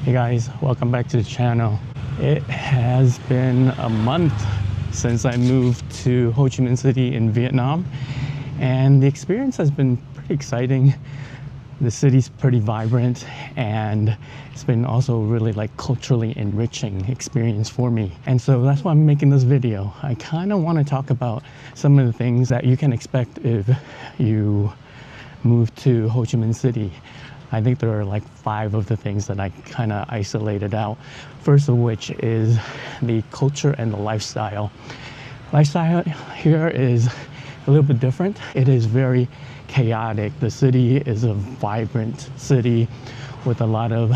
Hey guys, welcome back to the channel. It has been a month since I moved to Ho Chi Minh City in Vietnam, and the experience has been pretty exciting. The city's pretty vibrant, and it's been also really culturally enriching experience for me. And so that's why I'm making this video. I kind of want to talk about some of the things that you can expect if you move to Ho Chi Minh City. I think there are 5 of the things that I kind of isolated out. First of which is the culture and the lifestyle. Lifestyle here is a little bit different. It is very chaotic. The city is a vibrant city with a lot of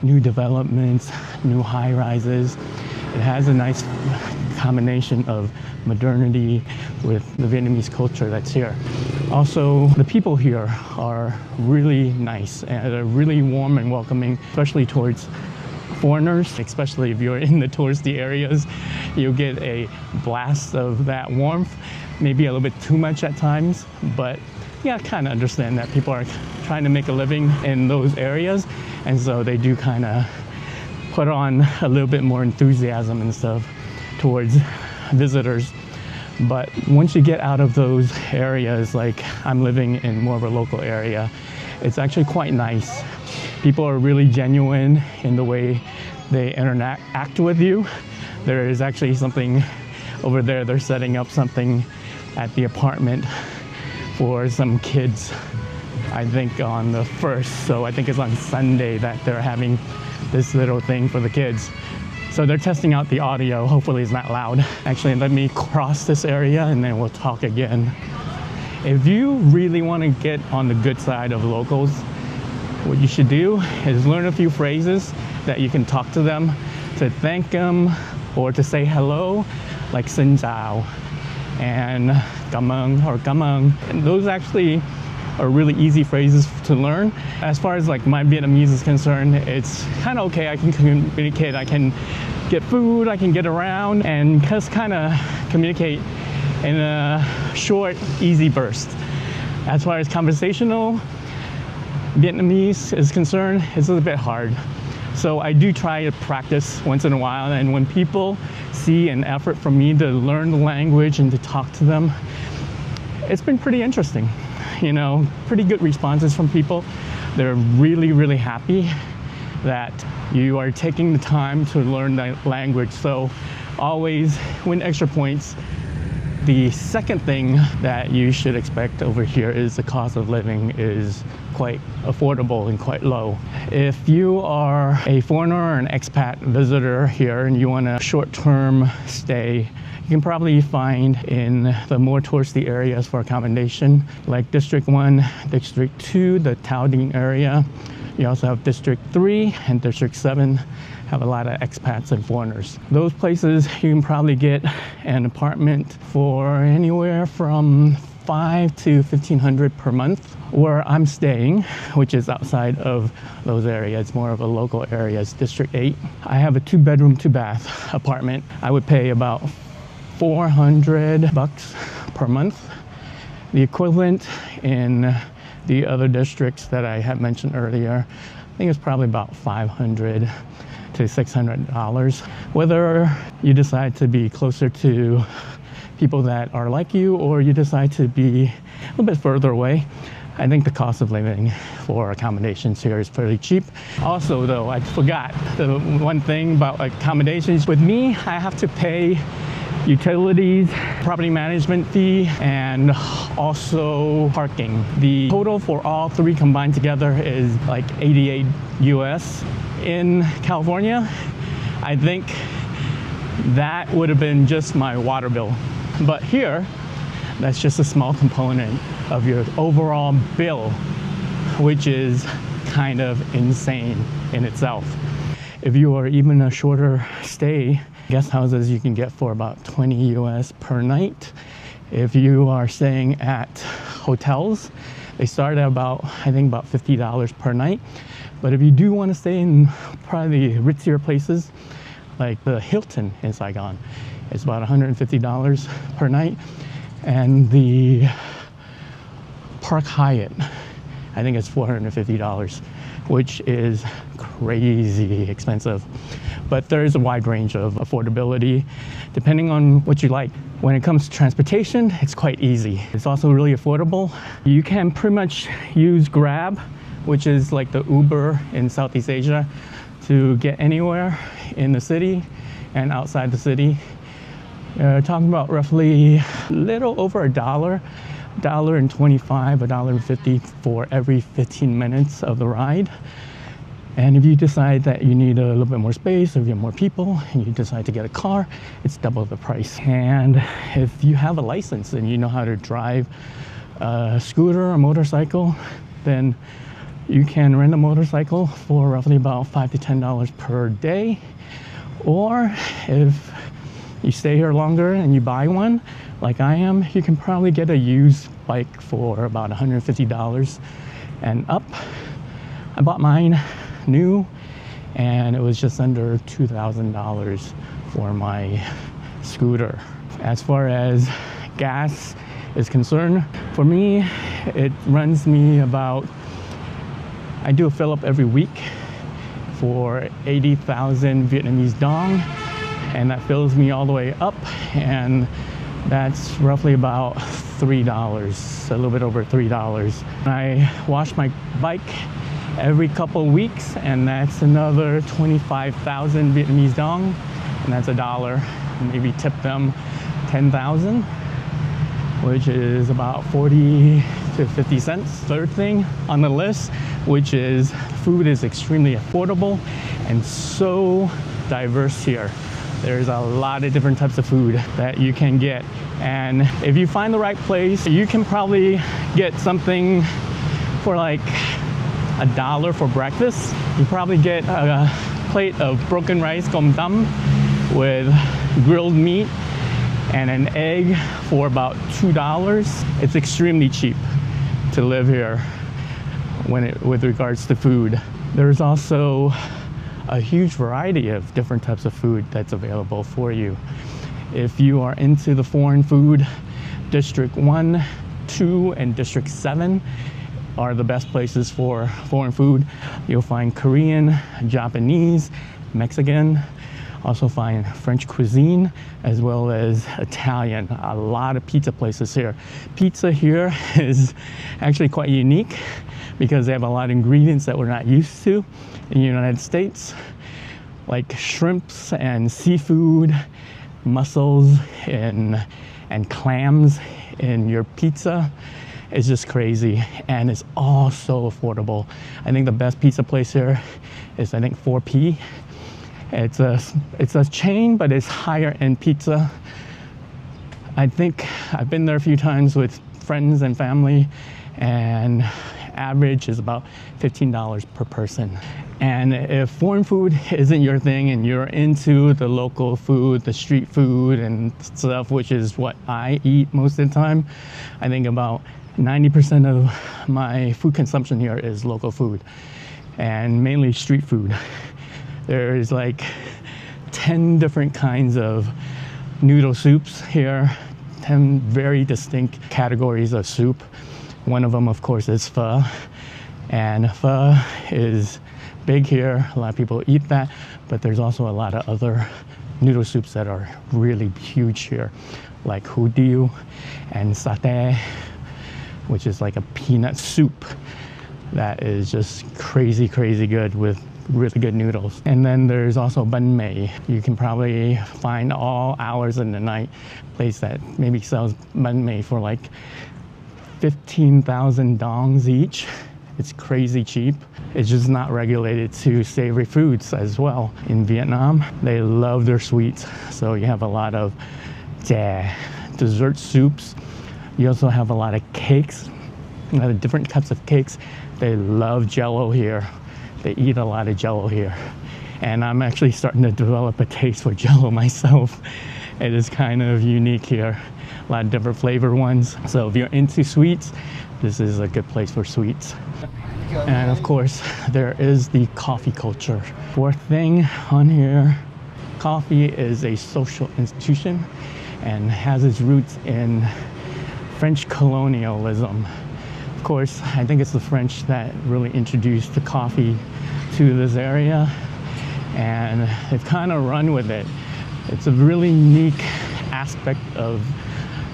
new developments, new high-rises. It has a nice combination of modernity with the Vietnamese culture that's here. Also, the people here are really nice and they're really warm and welcoming, especially towards foreigners. Especially if you're in the touristy areas, you'll get a blast of that warmth, maybe a little bit too much at times, but yeah, I kind of understand that people are trying to make a living in those areas, and so they do kind of put on a little bit more enthusiasm and stuff towards visitors. But once you get out of those areas, like I'm living in more of a local area, it's actually quite nice. People are really genuine in the way they interact with you. There is actually something over there, they're setting up something at the apartment for some kids, I think on the 1st, so I think it's on Sunday that they're having this little thing for the kids. So they're testing out the audio. Hopefully it's not loud. Actually, let me cross this area and then we'll talk again. If you really want to get on the good side of locals, what you should do is learn a few phrases that you can talk to them, to thank them or to say hello, like xin chào and cảm ơn or cảm ơn. And those actually are really easy phrases to learn. As far as my Vietnamese is concerned, it's kind of okay. I can communicate, I can get food, I can get around, and just kind of communicate in a short, easy burst. As far as conversational Vietnamese is concerned, it's a little bit hard. So I do try to practice once in a while, and when people see an effort from me to learn the language and to talk to them, it's been pretty interesting. You know, pretty good responses from people. They're really, really happy that you are taking the time to learn the language. So always win extra points. The second thing that you should expect over here is the cost of living is quite affordable and quite low. If you are a foreigner or an expat visitor here and you want a short-term stay, you can probably find in the more touristy areas for accommodation, like District 1, District 2, the Thao Dinh area. You also have District 3 and District 7 have a lot of expats and foreigners. Those places you can probably get an apartment for anywhere from $500 to $1,500 per month. Where I'm staying, which is outside of those areas, more of a local area, is District 8. I have a 2-bedroom, 2-bath apartment. I would pay about $400 per month. The equivalent in the other districts that I had mentioned earlier, I think it's probably about $500 to $600. Whether you decide to be closer to people that are like you or you decide to be a little bit further away, I think the cost of living for accommodations here is pretty cheap. Also though, I forgot the one thing about accommodations. With me, I have to pay utilities, property management fee, and also parking. The total for all 3 combined together is like 88 US. In California, I think that would have been just my water bill. But here, that's just a small component of your overall bill, which is kind of insane in itself. If you are even a shorter stay, guest houses you can get for about 20 US per night. If you are staying at hotels, they start at about, I think about $50 per night. But if you do want to stay in probably ritzier places, like the Hilton in Saigon, it's about $150 per night. And the Park Hyatt, I think it's $450. which is crazy expensive. But there is a wide range of affordability depending on what you like. When it comes to transportation, it's quite easy. It's also really affordable. You can pretty much use Grab, which is like the Uber in Southeast Asia, to get anywhere in the city and outside the city. Talking about roughly a little over $1.25, $1.50 for every 15 minutes of the ride. And if you decide that you need a little bit more space, or if you have more people and you decide to get a car, it's double the price. And if you have a license and you know how to drive a scooter or motorcycle, then you can rent a motorcycle for roughly about $5 to $10 per day. Or if you stay here longer and you buy one, like I am, you can probably get a used bike for about $150 and up. I bought mine new, and it was just under $2,000 for my scooter. As far as gas is concerned, for me, it runs me about, I do a fill up every week for 80,000 Vietnamese dong, and that fills me all the way up, and that's roughly about $3, a little bit over $3. I wash my bike every couple weeks, and that's another 25,000 Vietnamese dong, and that's $1. Maybe tip them 10,000, which is about 40 to 50 cents. Third thing on the list, which is food is extremely affordable and so diverse here. There's a lot of different types of food that you can get, and if you find the right place, you can probably get something for like $1 for breakfast. You probably get a plate of broken rice gom tam with grilled meat and an egg for about $2. It's extremely cheap to live here with regards to food. There's also a huge variety of different types of food that's available for you. If you are into the foreign food, District 1, 2, and District 7 are the best places for foreign food. You'll find Korean, Japanese, Mexican, also find French cuisine, as well as Italian. A lot of pizza places here. Pizza here is actually quite unique because they have a lot of ingredients that we're not used to in the United States, like shrimps and seafood, mussels and clams in your pizza. It's just crazy, and it's all so affordable. I think the best pizza place here is, I think, 4P. It's a chain, but it's higher end pizza. I think I've been there a few times with friends and family, and average is about $15 per person. And if foreign food isn't your thing and you're into the local food, the street food and stuff, which is what I eat most of the time, I think about 90% of my food consumption here is local food, and mainly street food. There's like 10 different kinds of noodle soups here, 10 very distinct categories of soup. One of them, of course, is pho, and pho is big here. A lot of people eat that, but there's also a lot of other noodle soups that are really huge here, like hủ tiếu and satay, which is like a peanut soup that is just crazy, crazy good with really good noodles. And then there's also banh mi. You can probably find all hours in the night place that maybe sells banh mi for like 15,000 dongs each. It's crazy cheap. It's just not regulated to savory foods as well. In Vietnam, they love their sweets. So you have a lot of dessert soups. You also have a lot of cakes, a lot of different types of cakes. They love Jell-O here. They eat a lot of Jell-O here. And I'm actually starting to develop a taste for Jell-O myself. It is kind of unique here. A lot of different flavor ones. So if you're into sweets, this is a good place for sweets. And of course, there is the coffee culture. Fourth thing on here, coffee is a social institution and has its roots in French colonialism. course, I think it's the French that really introduced the coffee to this area, and they've kind of run with it. It's a really unique aspect of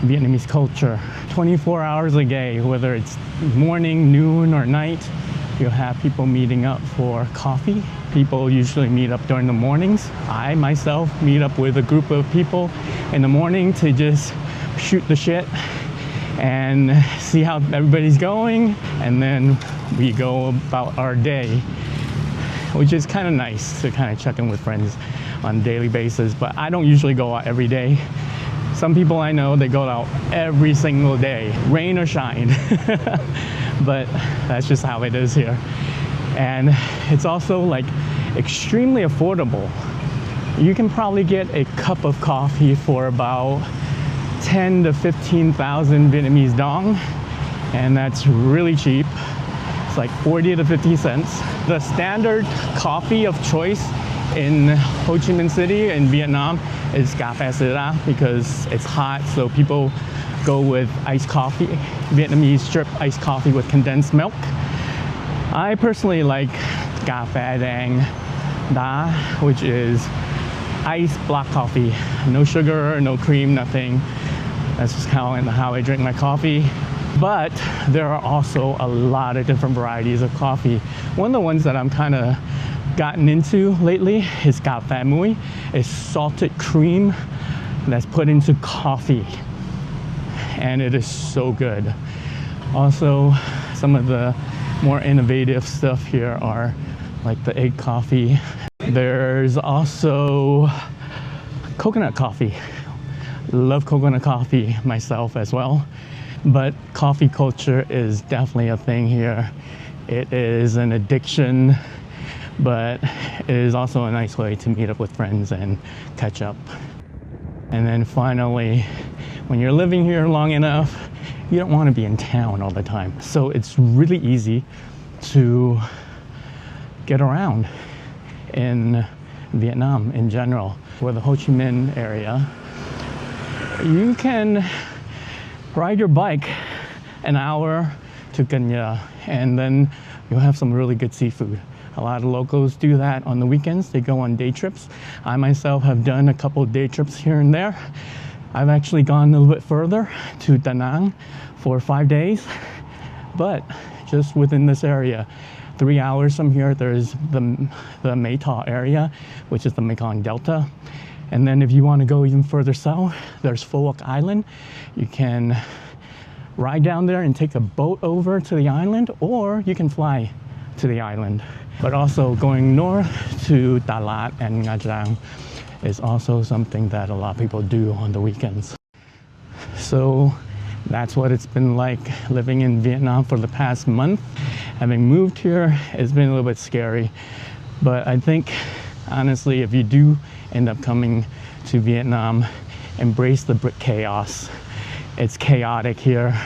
Vietnamese culture. 24 hours a day, whether it's morning, noon, or night, you'll have people meeting up for coffee. People usually meet up during the mornings. I myself meet up with a group of people in the morning to just shoot the shit and see how everybody's going, and then we go about our day, which is kind of nice to kind of check in with friends on a daily basis. But I don't usually go out every day. Some people I know, they go out every single day, rain or shine. But that's just how it is here. And it's also like extremely affordable. You can probably get a cup of coffee for about 10 to 15,000 Vietnamese dong, and that's really cheap. It's like 40 to 50 cents. The standard coffee of choice in Ho Chi Minh City in Vietnam is cà phê sữa because it's hot, so people go with iced coffee, Vietnamese drip iced coffee with condensed milk. I personally like cà phê đen đá, which is iced black coffee, no sugar, no cream, nothing. That's just how I drink my coffee. But there are also a lot of different varieties of coffee. One of the ones that I'm kind of gotten into lately is cà phê muối. It's salted cream that's put into coffee, and it is so good. Also, some of the more innovative stuff here are like the egg coffee. There's also coconut coffee. Love coconut coffee myself as well. But coffee culture is definitely a thing here. It is an addiction, but it is also a nice way to meet up with friends and catch up. And then finally, when you're living here long enough, you don't want to be in town all the time. So it's really easy to get around in Vietnam in general. For the Ho Chi Minh area, you can ride your bike an hour to Can Gia, and then you'll have some really good seafood. A lot of locals do that on the weekends. They go on day trips. I myself have done a couple of day trips here and there. I've actually gone a little bit further to Da Nang for 5 days, but just within this area. 3 hours from here, there's the Mae Tho area, which is the Mekong Delta. And then if you want to go even further south, there's Pho Quoc Island. You can ride down there and take a boat over to the island, or you can fly to the island. But also going north to Da Lat and Nha Trang is also something that a lot of people do on the weekends. So that's what it's been like living in Vietnam for the past month. Having moved here, it's been a little bit scary. But I think, honestly, if you do end up coming to Vietnam, embrace the brick chaos. It's chaotic here,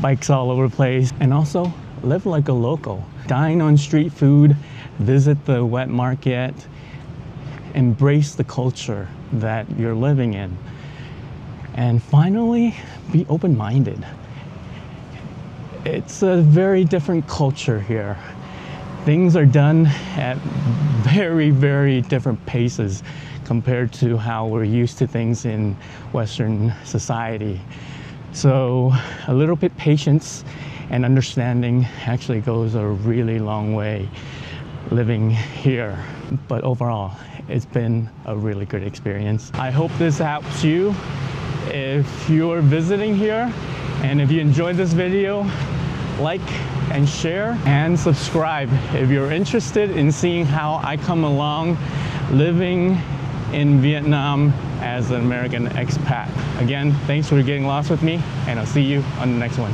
bikes all over the place, and also live like a local. Dine on street food, visit the wet market, embrace the culture that you're living in. And finally, be open-minded. It's a very different culture here. Things are done at very, very different paces compared to how we're used to things in Western society. So a little bit patience and understanding actually goes a really long way living here. But overall, it's been a really good experience. I hope this helps you if you're visiting here, and if you enjoyed this video, like and share and subscribe if you're interested in seeing how I come along living in Vietnam as an American expat. Again, thanks for getting lost with me, and I'll see you on the next one.